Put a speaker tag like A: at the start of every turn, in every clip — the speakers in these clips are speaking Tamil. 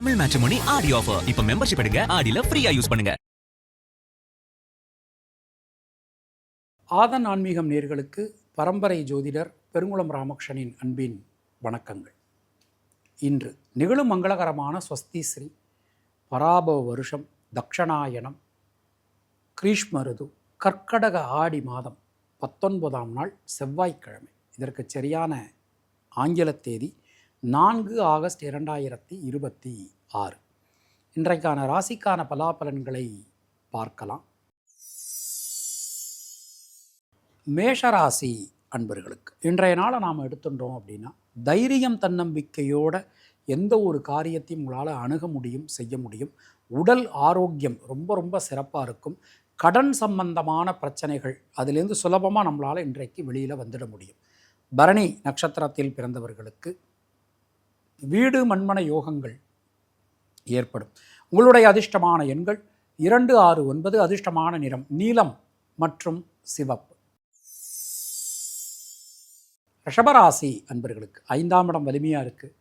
A: தமிழ் மேட்ரிமோனி ஆடி ஆஃபர். இப்ப மெம்பர்ஷிப் எடுங்க, ஆடில ஃப்ரீயா யூஸ் பண்ணுங்க.
B: ஆதன் ஆன்மீகம் நேயர்களுக்கு பரம்பரை ஜோதிடர் பெருங்குளம் ராமகிருஷ்ணனின் அன்பின் வணக்கங்கள். இன்று நிகழும் மங்களகரமான ஸ்வஸ்தி ஸ்ரீ பராபவ வருஷம் தக்ஷணாயனம் கிரீஷ்ம ருது கர்க்கடக ஆடி மாதம் 19ஆம் நாள் செவ்வாய்க்கிழமை. இதற்கு சரியான ஆங்கில தேதி 4 ஆகஸ்ட் 2026. இன்றைக்கான ராசிக்கான பலாபலன்களை பார்க்கலாம். மேஷராசி அன்பர்களுக்கு இன்றைய நாளை நாம் எடுத்துட்டோம் அப்படின்னா, தைரியம் தன்னம்பிக்கையோட எந்த ஒரு காரியத்தையும் உங்களால் அணுக முடியும், செய்ய முடியும். உடல் ஆரோக்கியம் ரொம்ப ரொம்ப சிறப்பாக இருக்கும். கடன் சம்பந்தமான பிரச்சனைகள் அதிலேருந்து சுலபமாக நம்மளால் இன்றைக்கு வெளியில் வந்துட முடியும். பரணி நட்சத்திரத்தில் பிறந்தவர்களுக்கு வீடு மண்மனை யோகங்கள் ஏற்படும். உங்களுடைய அதிர்ஷ்டமான எண்கள் 2, 6, 9. அதிர்ஷ்டமான நிறம் நீலம் மற்றும் சிவப்பு. ரிஷபராசி அன்பர்களுக்கு 5ஆம் இடம் வலிமையாக இருக்குது,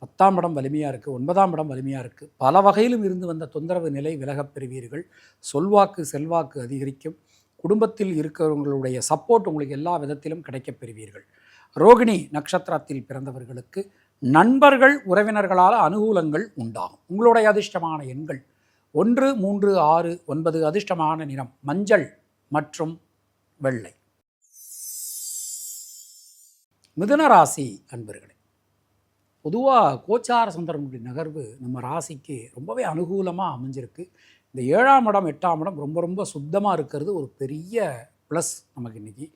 B: 10ஆம் இடம் வலிமையாக இருக்குது, 9ஆம் இடம் வலிமையாக இருக்குது. பல வகையிலும் இருந்து வந்த தொந்தரவு நிலை விலகப் பெறுவீர்கள். சொல்வாக்கு செல்வாக்கு அதிகரிக்கும். குடும்பத்தில் இருக்கிறவங்களுடைய சப்போர்ட் உங்களுக்கு எல்லா விதத்திலும் கிடைக்கப் பெறுவீர்கள். ரோகிணி நட்சத்திரத்தில் பிறந்தவர்களுக்கு நண்பர்கள் உறவினர்களால் அனுகூலங்கள் உண்டாகும். உங்களுடைய அதிர்ஷ்டமான எண்கள் 1, 3, 6, 9. அதிர்ஷ்டமான நிறம் மஞ்சள் மற்றும் வெள்ளை. மிதுன ராசி அன்பர்களே, பொதுவாக கோச்சார சந்திரனுடைய நகர்வு நம்ம ராசிக்கு ரொம்பவே அனுகூலமாக அமைஞ்சிருக்கு. இந்த 7ஆம் இடம் 8ஆம் இடம் ரொம்ப ரொம்ப சுத்தமாக இருக்கிறது ஒரு பெரிய ப்ளஸ் நமக்கு இன்றைக்கி.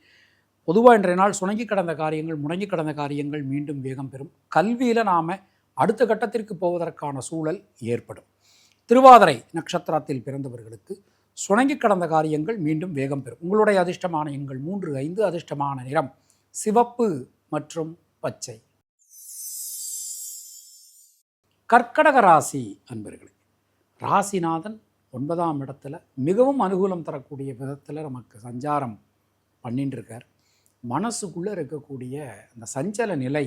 B: பொதுவாக இன்றைய நாள் சுணங்கி கடந்த காரியங்கள், முடங்கி கடந்த காரியங்கள் மீண்டும் வேகம் பெறும். கல்வியில் நாம் அடுத்த கட்டத்திற்கு போவதற்கான சூழல் ஏற்படும். திருவாதிரை நட்சத்திரத்தில் பிறந்தவர்களுக்கு சுணங்கி கடந்த காரியங்கள் மீண்டும் வேகம் பெறும். உங்களுடைய அதிர்ஷ்டமான எண்கள் 3, 5. அதிர்ஷ்டமான நிறம் சிவப்பு மற்றும் பச்சை. கர்க்கடக ராசி அன்பர்களே, ராசிநாதன் 9ஆம் இடத்துல மிகவும் அனுகூலம் தரக்கூடிய விதத்தில் நமக்கு சஞ்சாரம் பண்ணிட்டு இருக்கார். மனசுக்குள்ளே இருக்கக்கூடிய அந்த சஞ்சல நிலை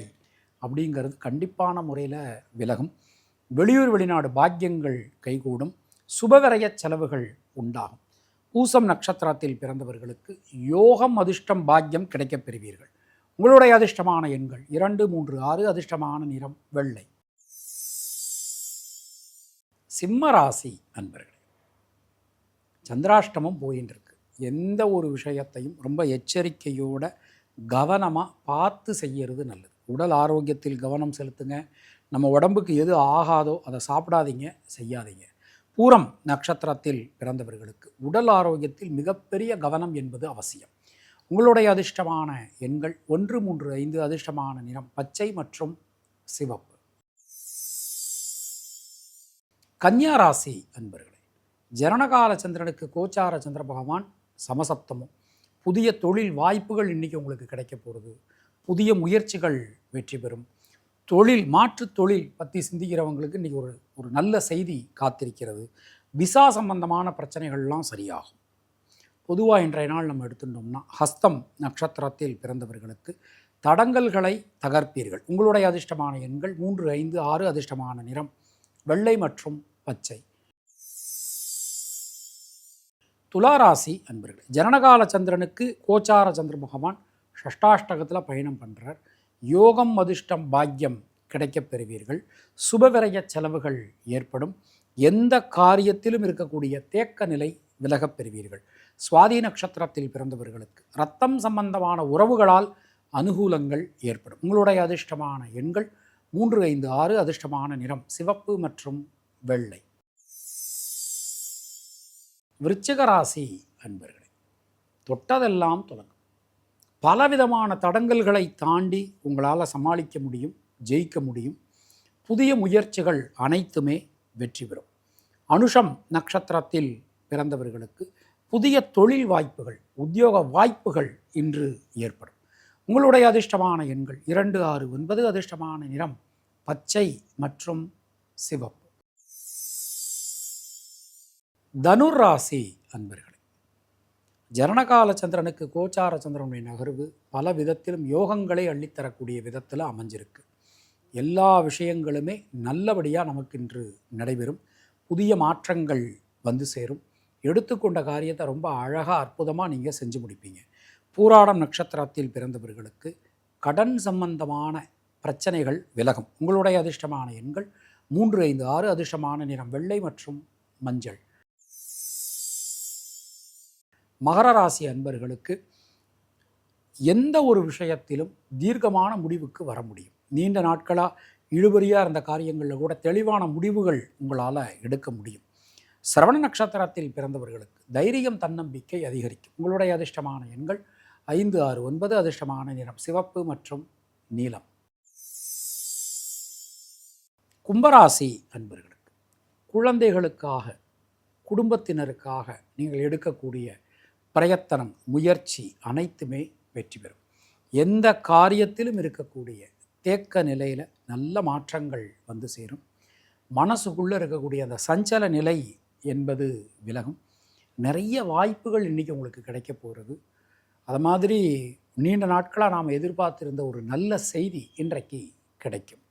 B: அப்படிங்கிறது கண்டிப்பான முறையில் விலகும். வெளியூர் வெளிநாடு பாக்கியங்கள் கைகூடும். சுபவிரய செலவுகள் உண்டாகும். பூசம் நட்சத்திரத்தில் பிறந்தவர்களுக்கு யோகம் அதிர்ஷ்டம் பாக்கியம் கிடைக்கப் பெறுவீர்கள். உங்களுடைய அதிர்ஷ்டமான எண்கள் 2, 3, 6. அதிர்ஷ்டமான நிறம் வெள்ளை. சிம்ம ராசி அன்பர்களே, சந்திராஷ்டமம் போயின்னு இருக்கு. எந்த ஒரு விஷயத்தையும் ரொம்ப எச்சரிக்கையோட கவனமாக பார்த்து செய்கிறது நல்லது. உடல் ஆரோக்கியத்தில் கவனம் செலுத்துங்க. நம்ம உடம்புக்கு எது ஆகாதோ அதை சாப்பிடாதீங்க, செய்யாதீங்க. பூரம் நட்சத்திரத்தில் பிறந்தவர்களுக்கு உடல் ஆரோக்கியத்தில் மிகப்பெரிய கவனம் என்பது அவசியம். உங்களுடைய அதிர்ஷ்டமான எண்கள் 1, 3, 5. அதிர்ஷ்டமான நிறம் பச்சை மற்றும் சிவப்பு. கன்னியா ராசி அன்பர்களே, ஜனனகால சந்திரனுக்கு கோச்சார சந்திர பகவான் சமசப்தமும். புதிய தொழில் வாய்ப்புகள் இன்றைக்கி உங்களுக்கு கிடைக்க போகிறது. புதிய முயற்சிகள் வெற்றி பெறும். மாற்று தொழில் பற்றி சிந்திக்கிறவங்களுக்கு இன்றைக்கி ஒரு நல்ல செய்தி காத்திருக்கிறது. விசா சம்பந்தமான பிரச்சனைகள்லாம் சரியாகும். பொதுவாக இன்றைய நாள் நம்ம எடுத்துட்டோம்னா, ஹஸ்தம் நட்சத்திரத்தில் பிறந்தவர்களுக்கு தடங்கல்களை தகர்ப்பீர்கள். உங்களுடைய அதிர்ஷ்டமான எண்கள் 3, 5, 6. அதிர்ஷ்டமான நிறம் வெள்ளை மற்றும் பச்சை. துளாராசி அன்பர்கள், ஜனனகால சந்திரனுக்கு கோச்சார சந்திர பகவான் ஷஷ்டாஷ்டகத்தில் பயணம் பண்ணுறார். யோகம் அதிர்ஷ்டம் பாக்கியம் கிடைக்கப் பெறுவீர்கள். சுபவிரய செலவுகள் ஏற்படும். எந்த காரியத்திலும் இருக்கக்கூடிய தேக்க நிலை விலகப் பெறுவீர்கள். சுவாதி நட்சத்திரத்தில் பிறந்தவர்களுக்கு இரத்தம் சம்பந்தமான உறவுகளால் அனுகூலங்கள் ஏற்படும். உங்களுடைய அதிர்ஷ்டமான எண்கள் 3, 5, 6. அதிர்ஷ்டமான நிறம் சிவப்பு மற்றும் வெள்ளை. விருச்சிக ராசி அன்பர்களே, தொட்டதெல்லாம் தொடங்கும். பலவிதமான தடங்கல்களை தாண்டி உங்களால் சமாளிக்க முடியும், ஜெயிக்க முடியும். புதிய முயற்சிகள் அனைத்துமே வெற்றி பெறும். அனுஷம் நட்சத்திரத்தில் பிறந்தவர்களுக்கு புதிய தொழில் வாய்ப்புகள், உத்தியோக வாய்ப்புகள் இன்று ஏற்படும். உங்களுடைய அதிர்ஷ்டமான எண்கள் 2, 6, 9. அதிர்ஷ்டமான நிறம் பச்சை மற்றும் சிவப்பு. தனுர் ராசி அன்பர்களே, ஜனனகால சந்திரனுக்கு கோச்சார சந்திரனுடைய நகர்வு பல விதத்திலும் யோகங்களை அள்ளித்தரக்கூடிய விதத்தில் அமைஞ்சிருக்கு. எல்லா விஷயங்களுமே நல்லபடியாக நமக்கு இன்று நடைபெறும். புதிய மாற்றங்கள் வந்து சேரும். எடுத்துக்கொண்ட காரியத்தை ரொம்ப அழகாக அற்புதமாக நீங்கள் செஞ்சு முடிப்பீங்க. பூராடம் நட்சத்திரத்தில் பிறந்தவர்களுக்கு கடன் சம்பந்தமான பிரச்சனைகள் விலகும். உங்களுடைய அதிர்ஷ்டமான எண்கள் 3, 5, 6. அதிர்ஷ்டமான நிறம் வெள்ளை மற்றும் மஞ்சள். மகர ராசி அன்பர்களுக்கு எந்த ஒரு விஷயத்திலும் தீர்க்கமான முடிவுக்கு வர முடியும். நீண்ட நாட்களாக இழுபறியாக இருந்த காரியங்களில் கூட தெளிவான முடிவுகள் உங்களால் எடுக்க முடியும். சிரவண நட்சத்திரத்தில் பிறந்தவர்களுக்கு தைரியம், தன்னம்பிக்கை அதிகரிக்கும். உங்களுடைய அதிர்ஷ்டமான எண்கள் 5, 6, 9. அதிர்ஷ்டமான நிறம் சிவப்பு மற்றும் நீலம். கும்பராசி அன்பர்களுக்கு குழந்தைகளுக்காக, குடும்பத்தினருக்காக நீங்கள் எடுக்கக்கூடிய பிரயத்தனம், முயற்சி அனைத்துமே வெற்றி பெறும். எந்த காரியத்திலும் இருக்கக்கூடிய தேக்க நிலையில் நல்ல மாற்றங்கள் வந்து சேரும். மனசுக்குள்ளே இருக்கக்கூடிய அந்த சஞ்சல நிலை என்பது விலகும். நிறைய வாய்ப்புகள் இன்றைக்கி உங்களுக்கு கிடைக்க போகிறது. அது மாதிரி நீண்ட நாட்களாக நாம் எதிர்பார்த்திருந்த ஒரு நல்ல செய்தி இன்றைக்கு கிடைக்கும்.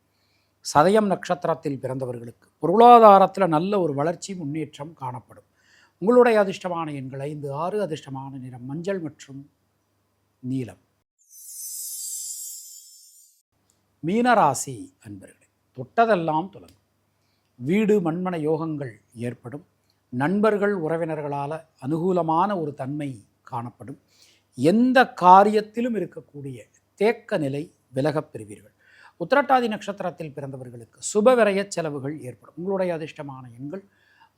B: சதயம் நட்சத்திரத்தில் பிறந்தவர்களுக்கு பொருளாதாரத்தில் நல்ல ஒரு வளர்ச்சி, முன்னேற்றம் காணப்படும். உங்களுடைய அதிர்ஷ்டமான எண்கள் 5, 6. அதிர்ஷ்டமான நிறம் மஞ்சள் மற்றும் நீலம். மீனராசி அன்பர்களே, தொட்டதெல்லாம் தொடங்கும். வீடு மண்மன யோகங்கள் ஏற்படும். நண்பர்கள், உறவினர்களால் அனுகூலமான ஒரு தன்மை காணப்படும். எந்த காரியத்திலும் இருக்கக்கூடிய தேக்க நிலை விலகப் பெறுவீர்கள். உத்திரட்டாதி நட்சத்திரத்தில் பிறந்தவர்களுக்கு சுபவிரய செலவுகள் ஏற்படும். உங்களுடைய அதிர்ஷ்டமான எண்கள்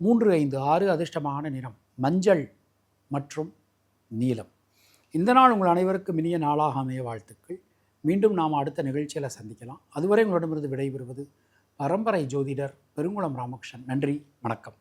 B: 3, 5, 6. அதிர்ஷ்டமான நிறம் மஞ்சள் மற்றும் நீலம். இந்த நாள் உங்கள் அனைவருக்கும் இனிய நாளாக அமைய வாழ்த்துக்கள். மீண்டும் நாம் அடுத்த நிகழ்ச்சியில் சந்திக்கலாம். அதுவரை உங்களிடமிருந்து விடைபெறுவது பரம்பரை ஜோதிடர் பெருங்குளம் ராமகிருஷ்ணன். நன்றி, வணக்கம்.